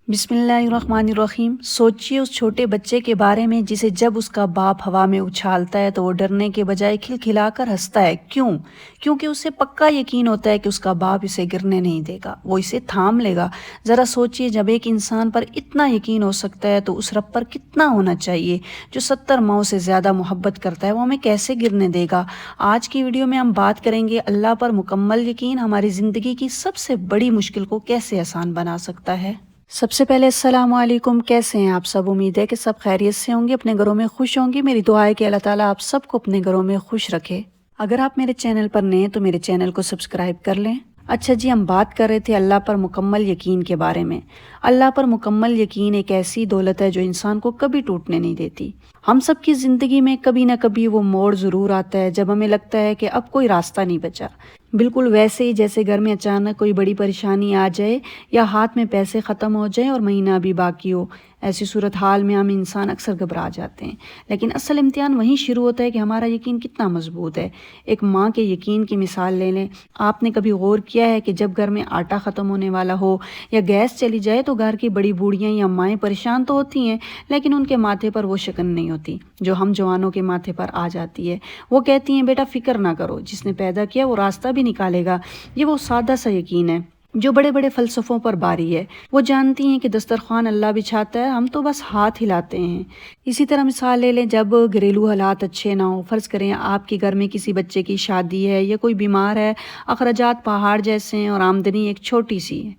بسم اللہ الرحمن الرحیم۔ سوچیے اس چھوٹے بچے کے بارے میں جسے جب اس کا باپ ہوا میں اچھالتا ہے تو وہ ڈرنے کے بجائے کھلکھلا کر ہنستا ہے۔ کیوں؟ کیونکہ اسے پکا یقین ہوتا ہے کہ اس کا باپ اسے گرنے نہیں دے گا، وہ اسے تھام لے گا۔ ذرا سوچیے، جب ایک انسان پر اتنا یقین ہو سکتا ہے تو اس رب پر کتنا ہونا چاہیے جو 70 ماؤں سے زیادہ محبت کرتا ہے، وہ ہمیں کیسے گرنے دے گا؟ آج کی ویڈیو میں ہم بات کریں گے اللہ پر مکمل یقین ہماری زندگی کی سب سے بڑی مشکل کو کیسے آسان بنا سکتا ہے۔ سب سے پہلے السلام علیکم، کیسے ہیں آپ سب؟ امید ہے کہ سب خیریت سے ہوں گے، اپنے گھروں میں خوش ہوں گے۔ میری دعا ہے کہ اللہ تعالیٰ آپ سب کو اپنے گھروں میں خوش رکھے۔ اگر آپ میرے چینل پر نئے ہیں تو میرے چینل کو سبسکرائب کر لیں۔ اچھا جی، ہم بات کر رہے تھے اللہ پر مکمل یقین کے بارے میں۔ اللہ پر مکمل یقین ایک ایسی دولت ہے جو انسان کو کبھی ٹوٹنے نہیں دیتی۔ ہم سب کی زندگی میں کبھی نہ کبھی وہ موڑ ضرور آتا ہے جب ہمیں لگتا ہے کہ اب کوئی راستہ نہیں بچا۔ بالکل ویسے ہی جیسے گھر میں اچانک کوئی بڑی پریشانی آ جائے یا ہاتھ میں پیسے ختم ہو جائیں اور مہینہ بھی باقی ہو، ایسی صورتحال میں ہم انسان اکثر گھبرا جاتے ہیں۔ لیکن اصل امتحان وہیں شروع ہوتا ہے کہ ہمارا یقین کتنا مضبوط ہے۔ ایک ماں کے یقین کی مثال لے لیں۔ آپ نے کبھی غور کیا ہے کہ جب گھر میں آٹا ختم ہونے والا ہو یا گیس چلی جائے تو گھر کی بڑی بوڑھیاں یا مائیں پریشان تو ہوتی ہیں، لیکن ان کے ماتھے پر وہ شکن نہیں ہوتی جو ہم جوانوں کے ماتھے پر آ جاتی ہے۔ وہ کہتی ہیں بیٹا فکر نہ کرو، جس نے پیدا کیا وہ راستہ بھی نکالے گا۔ یہ وہ سادہ سا یقین ہے جو بڑے بڑے فلسفوں پر باری ہے۔ وہ جانتی ہیں کہ دسترخوان اللہ بچھاتا ہے، ہم تو بس ہاتھ ہلاتے ہیں۔ اسی طرح مثال لے لیں، جب گھریلو حالات اچھے نہ ہوں، فرض کریں آپ کے گھر میں کسی بچے کی شادی ہے یا کوئی بیمار ہے، اخراجات پہاڑ جیسے ہیں اور آمدنی ایک چھوٹی سی ہے۔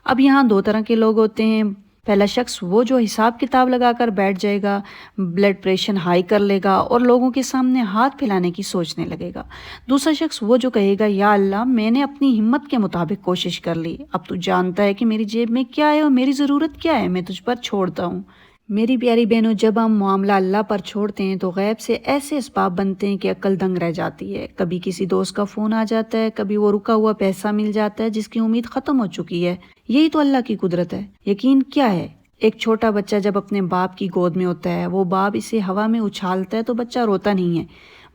اب یہاں دو طرح کے لوگ ہوتے ہیں۔ پہلا شخص وہ جو حساب کتاب لگا کر بیٹھ جائے گا، بلڈ پریشر ہائی کر لے گا اور لوگوں کے سامنے ہاتھ پھیلانے کی سوچنے لگے گا۔ دوسرا شخص وہ جو کہے گا یا اللہ میں نے اپنی ہمت کے مطابق کوشش کر لی، اب تو جانتا ہے کہ میری جیب میں کیا ہے اور میری ضرورت کیا ہے، میں تجھ پر چھوڑتا ہوں۔ میری پیاری بہنوں، جب ہم معاملہ اللہ پر چھوڑتے ہیں تو غیب سے ایسے اسباب بنتے ہیں کہ عقل دنگ رہ جاتی ہے۔ کبھی کسی دوست کا فون آ جاتا ہے، کبھی وہ رکا ہوا پیسہ مل جاتا ہے جس کی امید ختم ہو چکی ہے۔ یہی تو اللہ کی قدرت ہے۔ یقین کیا ہے؟ ایک چھوٹا بچہ جب اپنے باپ کی گود میں ہوتا ہے، وہ باپ اسے ہوا میں اچھالتا ہے تو بچہ روتا نہیں ہے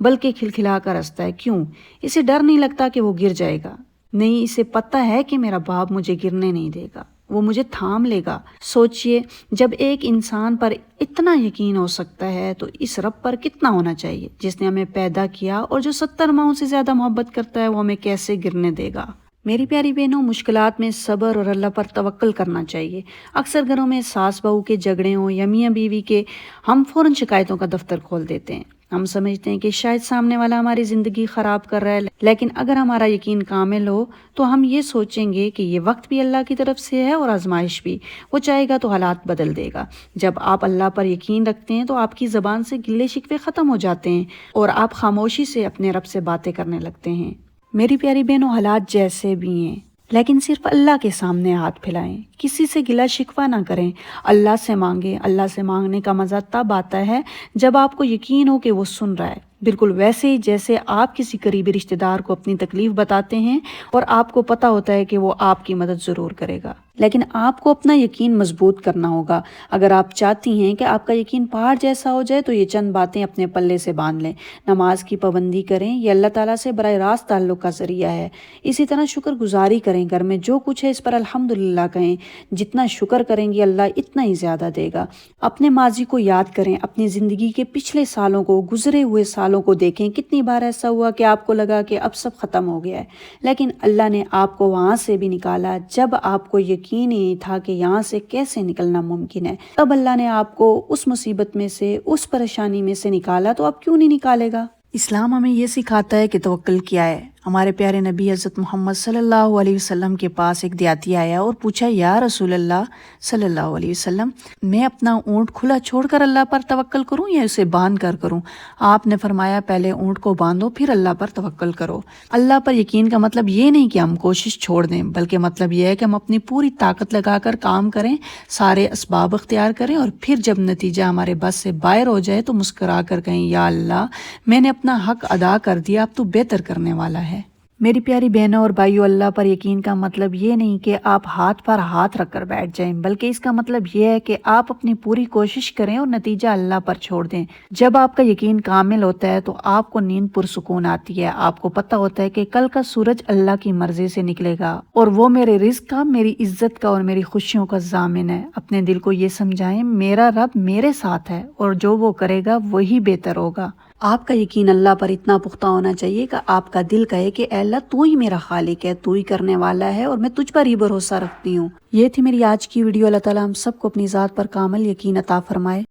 بلکہ کھلکھلا کر ہنستا ہے۔ کیوں؟ اسے ڈر نہیں لگتا کہ وہ گر جائے گا، نہیں، اسے پتہ ہے کہ میرا باپ مجھے گرنے نہیں دے گا، وہ مجھے تھام لے گا۔ سوچئے، جب ایک انسان پر اتنا یقین ہو سکتا ہے تو اس رب پر کتنا ہونا چاہیے جس نے ہمیں پیدا کیا اور جو 70 ماؤں سے زیادہ محبت کرتا ہے، وہ ہمیں کیسے گرنے دے گا؟ میری پیاری بہنوں، مشکلات میں صبر اور اللہ پر توکل کرنا چاہیے۔ اکثر گھروں میں ساس بہو کے جھگڑے ہوں یا میاں بیوی کے، ہم فوراً شکایتوں کا دفتر کھول دیتے ہیں۔ ہم سمجھتے ہیں کہ شاید سامنے والا ہماری زندگی خراب کر رہا ہے، لیکن اگر ہمارا یقین کامل ہو تو ہم یہ سوچیں گے کہ یہ وقت بھی اللہ کی طرف سے ہے اور آزمائش بھی، وہ چاہے گا تو حالات بدل دے گا۔ جب آپ اللہ پر یقین رکھتے ہیں تو آپ کی زبان سے گلے شکوے ختم ہو جاتے ہیں اور آپ خاموشی سے اپنے رب سے باتیں کرنے لگتے ہیں۔ میری پیاری بہنوں، حالات جیسے بھی ہیں لیکن صرف اللہ کے سامنے ہاتھ پھیلائیں، کسی سے گلا شکوہ نہ کریں، اللہ سے مانگیں۔ اللہ سے مانگنے کا مزہ تب آتا ہے جب آپ کو یقین ہو کہ وہ سن رہا ہے، بالکل ویسے ہی جیسے آپ کسی قریبی رشتہ دار کو اپنی تکلیف بتاتے ہیں اور آپ کو پتہ ہوتا ہے کہ وہ آپ کی مدد ضرور کرے گا۔ لیکن آپ کو اپنا یقین مضبوط کرنا ہوگا۔ اگر آپ چاہتی ہیں کہ آپ کا یقین پہاڑ جیسا ہو جائے تو یہ چند باتیں اپنے پلے سے باندھ لیں۔ نماز کی پابندی کریں، یہ اللہ تعالیٰ سے براہ راست تعلق کا ذریعہ ہے۔ اسی طرح شکر گزاری کریں، گھر میں جو کچھ ہے اس پر الحمدللہ کہیں، جتنا شکر کریں گی اللہ اتنا ہی زیادہ دے گا۔ اپنے ماضی کو یاد کریں، اپنی زندگی کے پچھلے سالوں کو، گزرے ہوئے سالوں کو دیکھیں۔ کتنی بار ایسا ہوا کہ آپ کو لگا کہ اب سب ختم ہو گیا ہے، لیکن اللہ نے آپ کو وہاں سے بھی نکالا جب آپ کو یقین ہی نہیں تھا کہ یہاں سے کیسے نکلنا ممکن ہے۔ تب اللہ نے آپ کو اس مصیبت میں سے، اس پریشانی میں سے نکالا، تو اب کیوں نہیں نکالے گا؟ اسلام ہمیں یہ سکھاتا ہے کہ توکل کیا ہے۔ ہمارے پیارے نبی حضرت محمد صلی اللہ علیہ وسلم کے پاس ایک دیہاتی آیا اور پوچھا، یا رسول اللہ صلی اللہ علیہ وسلم، میں اپنا اونٹ کھلا چھوڑ کر اللہ پر توکل کروں یا اسے باندھ کر کروں؟ آپ نے فرمایا، پہلے اونٹ کو باندھو پھر اللہ پر توکل کرو۔ اللہ پر یقین کا مطلب یہ نہیں کہ ہم کوشش چھوڑ دیں، بلکہ مطلب یہ ہے کہ ہم اپنی پوری طاقت لگا کر کام کریں، سارے اسباب اختیار کریں اور پھر جب نتیجہ ہمارے بس سے باہر ہو جائے تو مسکرا کر کہیں، یا اللہ میں نے اپنا حق ادا کر دیا، اب تو بہتر کرنے والا ہے۔ میری پیاری بہنوں اور بھائیوں، اللہ پر یقین کا مطلب یہ نہیں کہ آپ ہاتھ پر ہاتھ رکھ کر بیٹھ جائیں، بلکہ اس کا مطلب یہ ہے کہ آپ اپنی پوری کوشش کریں اور نتیجہ اللہ پر چھوڑ دیں۔ جب آپ کا یقین کامل ہوتا ہے تو آپ کو نیند پرسکون آتی ہے۔ آپ کو پتہ ہوتا ہے کہ کل کا سورج اللہ کی مرضی سے نکلے گا اور وہ میرے رزق کا، میری عزت کا اور میری خوشیوں کا ضامن ہے۔ اپنے دل کو یہ سمجھائیں، میرا رب میرے ساتھ ہے اور جو وہ کرے گا وہی بہتر ہوگا۔ آپ کا یقین اللہ پر اتنا پختہ ہونا چاہیے کہ آپ کا دل کہے کہ اے اللہ تو ہی میرا خالق ہے، تو ہی کرنے والا ہے اور میں تجھ پر ہی بھروسہ رکھتی ہوں۔ یہ تھی میری آج کی ویڈیو۔ اللہ تعالیٰ ہم سب کو اپنی ذات پر کامل یقین عطا فرمائے۔